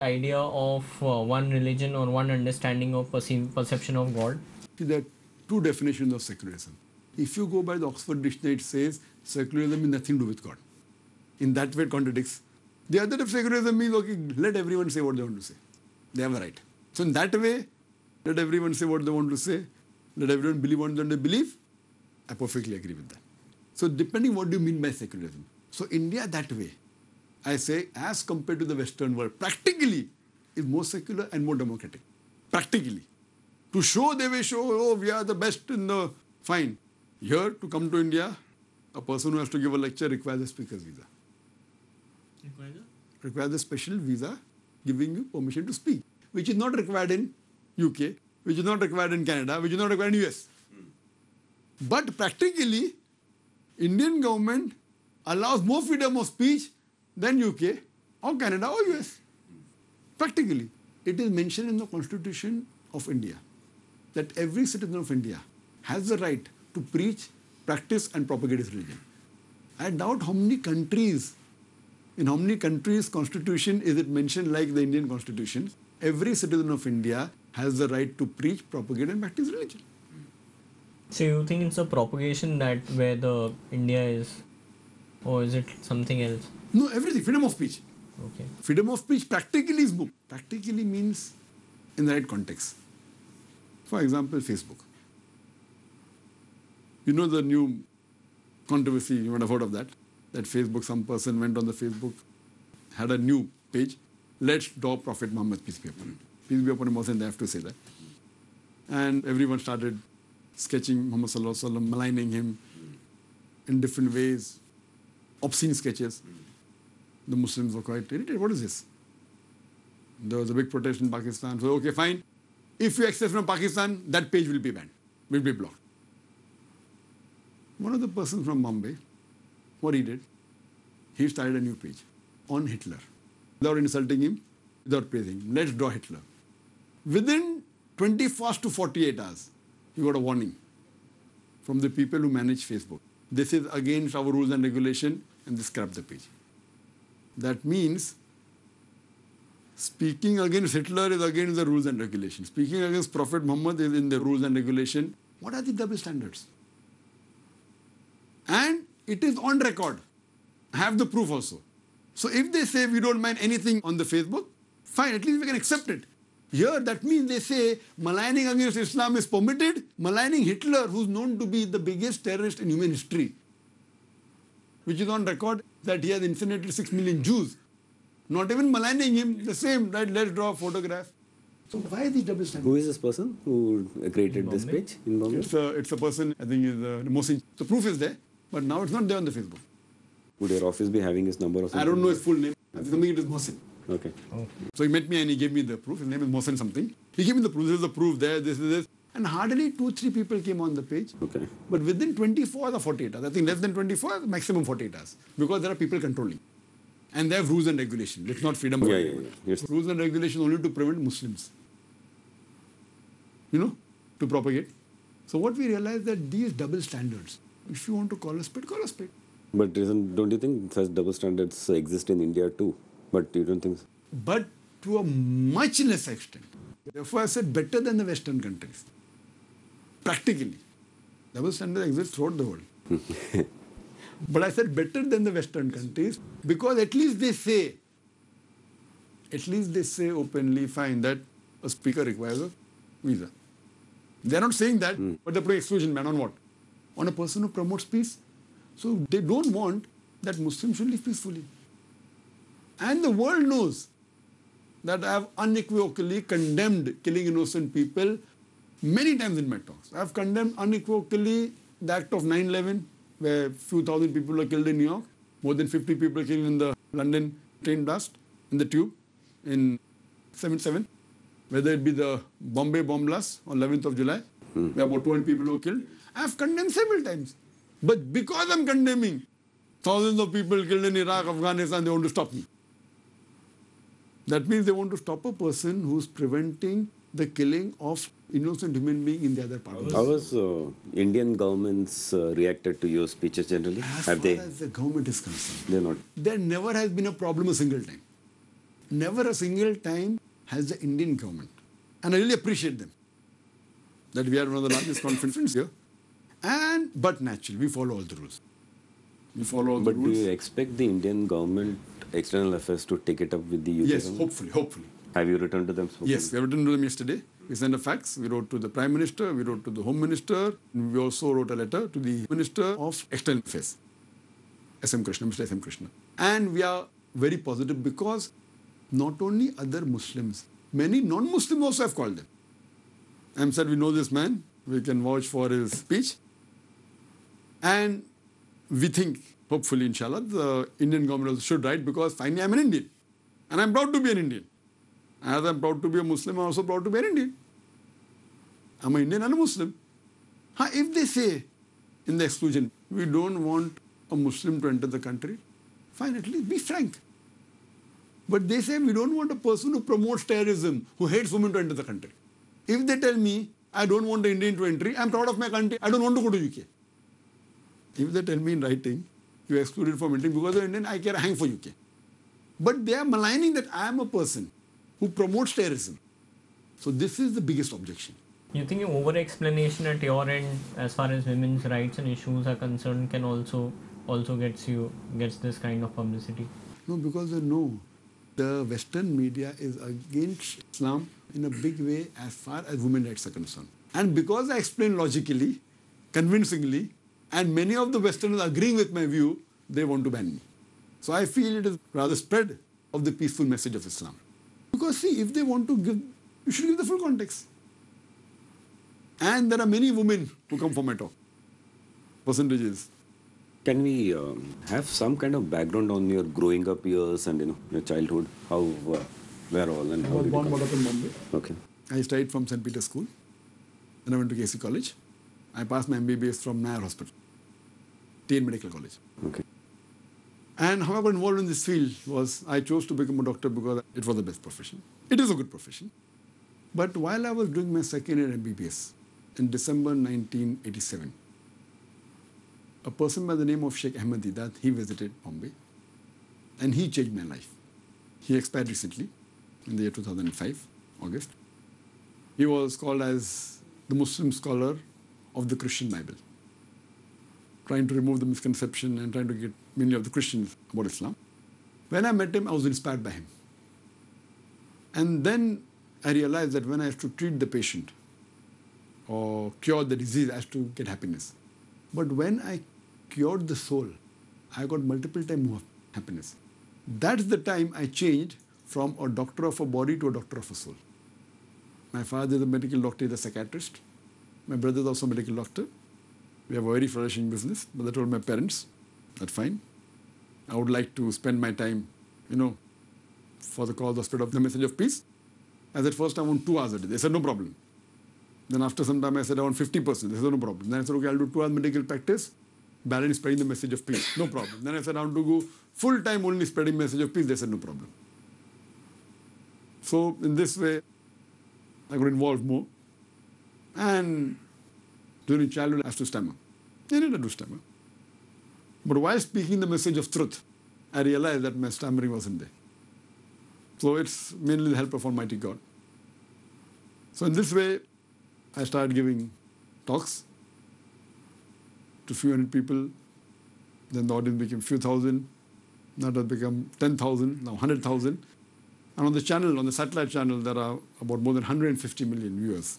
idea of one religion or one understanding of perception of God? See, there are two definitions of secularism. If you go by the Oxford Dictionary, it says secularism has nothing to do with God. In that way, it contradicts. The other of secularism means, okay, let everyone say what they want to say. They have a right. So in that way, let everyone say what they want to say. Let everyone believe what they want to believe. I perfectly agree with that. So depending what do you mean by secularism. So India that way, I say, as compared to the Western world, practically is more secular and more democratic. Practically. To show, they will show, oh, we are the best in the... Fine. Here, to come to India, a person who has to give a lecture requires a speaker's visa. Requires a special visa giving you permission to speak, which is not required in UK, which is not required in Canada, which is not required in US. But practically, Indian government allows more freedom of speech than UK or Canada or US. Practically. It is mentioned in the Constitution of India that every citizen of India has the right to preach, practice and propagate his religion. I doubt how many countries, in how many countries' constitution is it mentioned like the Indian Constitution. Every citizen of India has the right to preach, propagate and practice religion. So you think it's a propagation that where the India is, or is it something else? No, everything. Freedom of speech. Okay. Freedom of speech practically is book. Practically means in the right context. For example, Facebook. You know the new controversy, you might have heard of that. That Facebook, some person went on the Facebook, had a new page. Let's draw Prophet Muhammad, peace be upon him. Peace be upon him, wasn't they have to say that. And everyone started sketching Muhammad Sallallahu Alaihi Wasallam, maligning him in different ways, obscene sketches. The Muslims were quite irritated. What is this? There was a big protest in Pakistan. So, okay, fine. If you access from Pakistan, that page will be banned, will be blocked. One of the persons from Bombay, what he did, he started a new page on Hitler. Without insulting him, without praising him. Let's draw Hitler. Within 24 to 48 hours, he got a warning from the people who manage Facebook. This is against our rules and regulation, and they scrap the page. That means speaking against Hitler is against the rules and regulations. Speaking against Prophet Muhammad is in the rules and regulation. What are the double standards? And it is on record. I have the proof also. So if they say we don't mind anything on the Facebook, fine, at least we can accept it. Here, that means they say maligning against Islam is permitted. Maligning Hitler, who's known to be the biggest terrorist in human history, which is on record that he has incinerated 6 million Jews. Not even maligning him, the same, right? Let's draw a photograph. So why these double standards? Who is this person who created this page in Bombay? It's a person, I think is Mohsin. The proof is there, but now it's not there on the Facebook. Would your office be having his number or something? I don't know his full name. I think it is Mohsin. Okay. So he met me and he gave me the proof. His name is Mohsin something. He gave me the proof. This is the proof there, this is this. And hardly 2-3 people came on the page. Okay. But within 24 or 48 hours, I think less than 24, maximum 48 hours. Because there are people controlling. And they have rules and regulations. It's not freedom of Yes. Rules and regulations only to prevent Muslims. You know, to propagate. So what we realize that these double standards, if you want to call a spade, call a spade. But don't you think such double standards exist in India too? But you don't think so? But to a much less extent. Therefore, I said better than the Western countries. Practically. Double standards exist throughout the world. But I said better than the Western countries because at least they say openly, fine, that a speaker requires a visa. They're not saying that, but they're putting exclusion ban on what? On a person who promotes peace. So they don't want that Muslims should live peacefully. And the world knows that I have unequivocally condemned killing innocent people many times in my talks. I have condemned unequivocally the act of 9/11, where a few thousand people were killed in New York, more than 50 people killed in the London train blast, in the tube, in 77, whether it be the Bombay bomb blast on 11th of July, where about 200 people were killed. I have condemned several times. But because I'm condemning thousands of people killed in Iraq, Afghanistan, they want to stop me. That means they want to stop a person who's preventing the killing of innocent human being in the other part. How has Indian governments reacted to your speeches generally? As far as the government is concerned, They're not. there never has been a problem a single time. never a single time has the Indian government, and I really appreciate them, that we are one of the largest conferences here. But naturally, we follow all the rules. We follow all the But do rules. you expect the Indian government, external affairs, to take it up with the UK Yes, government? hopefully. Have you returned to them? Yes, we have written to them yesterday. We sent a fax. We wrote to the Prime Minister. We wrote to the Home Minister. And we also wrote a letter to the Minister of External Affairs, SM Krishna, Mr. SM Krishna. And we are very positive because not only other Muslims, many non-Muslims also have called them. And said, we know this man. We can vouch for his speech. And we think, hopefully, inshallah, the Indian government also should write, because finally I'm an Indian. And I'm proud to be an Indian. As I'm proud to be a Muslim, I'm also proud to be an Indian. I'm an Indian and a Muslim. If they say in the exclusion, we don't want a Muslim to enter the country, fine, at least be frank. But they say we don't want a person who promotes terrorism, who hates women to enter the country. If they tell me, I don't want the Indian to enter, I'm proud of my country, I don't want to go to UK. If they tell me in writing, you are excluded from entering because you're Indian, I care, hang for UK. But they are maligning that I am a person who promotes terrorism. So this is the biggest objection. You think over-explanation at your end, as far as women's rights and issues are concerned, can also gets this kind of publicity? No, because they know the Western media is against Islam in a big way as far as women's rights are concerned. And because I explain logically, convincingly, and many of the Westerners agreeing with my view, they want to ban me. So I feel it is rather spread of the peaceful message of Islam. Because see, if they want to give, you should give the full context. And there are many women who come for my talk. Percentages. Can we have some kind of background on your growing up years and your childhood? How, where all, and I how was did born you brought come? up in Bombay. Okay. I studied from St. Peter's School. Then I went to KC College. I passed my MBBS from Naik Hospital, TN Medical College. Okay. And how I got involved in this field was I chose to become a doctor because it was the best profession. It is a good profession. But while I was doing my second year MBBS in December 1987, a person by the name of Sheikh Ahmed Didat, he visited Bombay and he changed my life. He expired recently in the year 2005, August. He was called as the Muslim scholar of the Christian Bible, trying to remove the misconception and trying to get many of the Christians about Islam. When I met him, I was inspired by him. And then I realized that when I have to treat the patient or cure the disease, I have to get happiness. But when I cured the soul, I got multiple times more happiness. That's the time I changed from a doctor of a body to a doctor of a soul. My father is a medical doctor, he's a psychiatrist. My brother is also a medical doctor. We have a very flourishing business, but I told my parents, that's fine. I would like to spend my time, for the cause of spread of the message of peace. I said, first I want 2 hours a day. They said, no problem. Then after some time I said, I want 50%. They said, no problem. Then I said, okay, I'll do 2 hours medical practice, balance spreading the message of peace. No problem. Then I said, I want to go full time only spreading message of peace. They said, no problem. So in this way, I got involved more. And during childhood, I used to stammer. I needed to stammer. But while speaking the message of truth, I realized that my stammering wasn't there. So it's mainly the help of Almighty God. So in this way, I started giving talks to few hundred people. Then the audience became few thousand. Now it has become 10,000, now 100,000. And on the channel, on the satellite channel, there are about more than 150 million viewers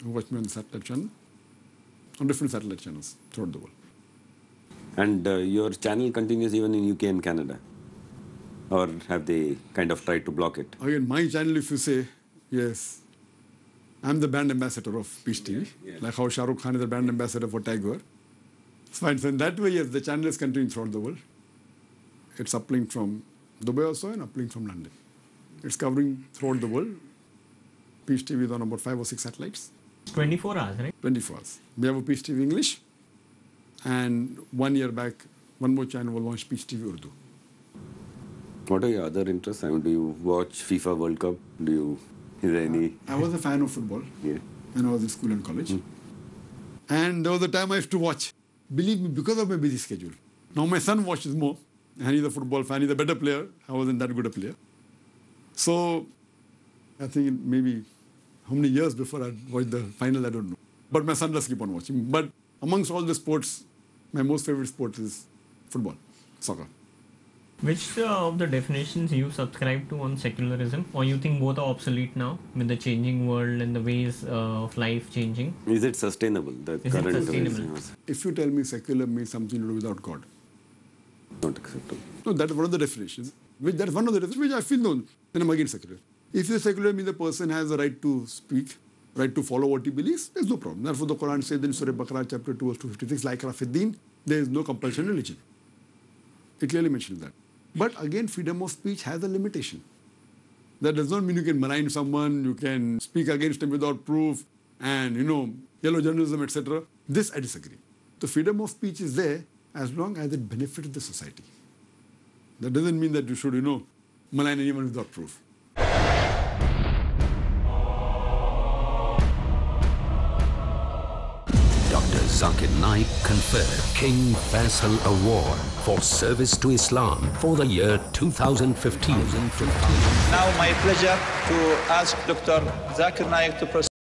who watch me on the satellite channel, on different satellite channels throughout the world. And your channel continues even in UK and Canada? Or have they kind of tried to block it? Again, my channel, if you say, yes, I'm the brand ambassador of Peace TV, like how Shah Rukh Khan is the brand ambassador for Tiger. It's fine. So in that way, yes, the channel is continuing throughout the world. It's uplink from Dubai also and uplink from London. It's covering throughout the world. Peace TV is on about 5 or 6 satellites. 24 hours, right? 24 hours. We have a Peace TV English. And 1 year back, one more channel will launch Peace TV Urdu. What are your other interests? I mean, do you watch FIFA World Cup? Is there any? I was a fan of football Yeah. when I was in school and college. And there was a time I used to watch. Believe me, because of my busy schedule. Now my son watches more. And he's a football fan. He's a better player. I wasn't that good a player. So I think maybe how many years before I watched the final, I don't know. But my son does keep on watching. But amongst all the sports, my most favorite sport is football, soccer. Which of the definitions you subscribe to on secularism, or you think both are obsolete now with the changing world and the ways of life changing? Is it sustainable? The Is it current sustainable? ways, If you tell me secular means something to do without God, not acceptable. no, that's one of the definitions. That's one of the definitions which I feel no, then I'm against secular. If you're secular, means the person has the right to speak, right to follow what he believes, there's no problem. Therefore, the Quran says in Surah Baqarah, chapter 2, verse 256, like Rafiddin, there is no compulsion in religion. It clearly mentions that. But again, freedom of speech has a limitation. That does not mean you can malign someone, you can speak against him without proof, and, yellow journalism, etc. This I disagree. The freedom of speech is there as long as it benefits the society. That doesn't mean that you should, malign anyone without proof. Dr. Zakir Naik conferred King Faisal Award for service to Islam for the year 2015. Now my pleasure to ask Dr. Zakir Naik to proceed.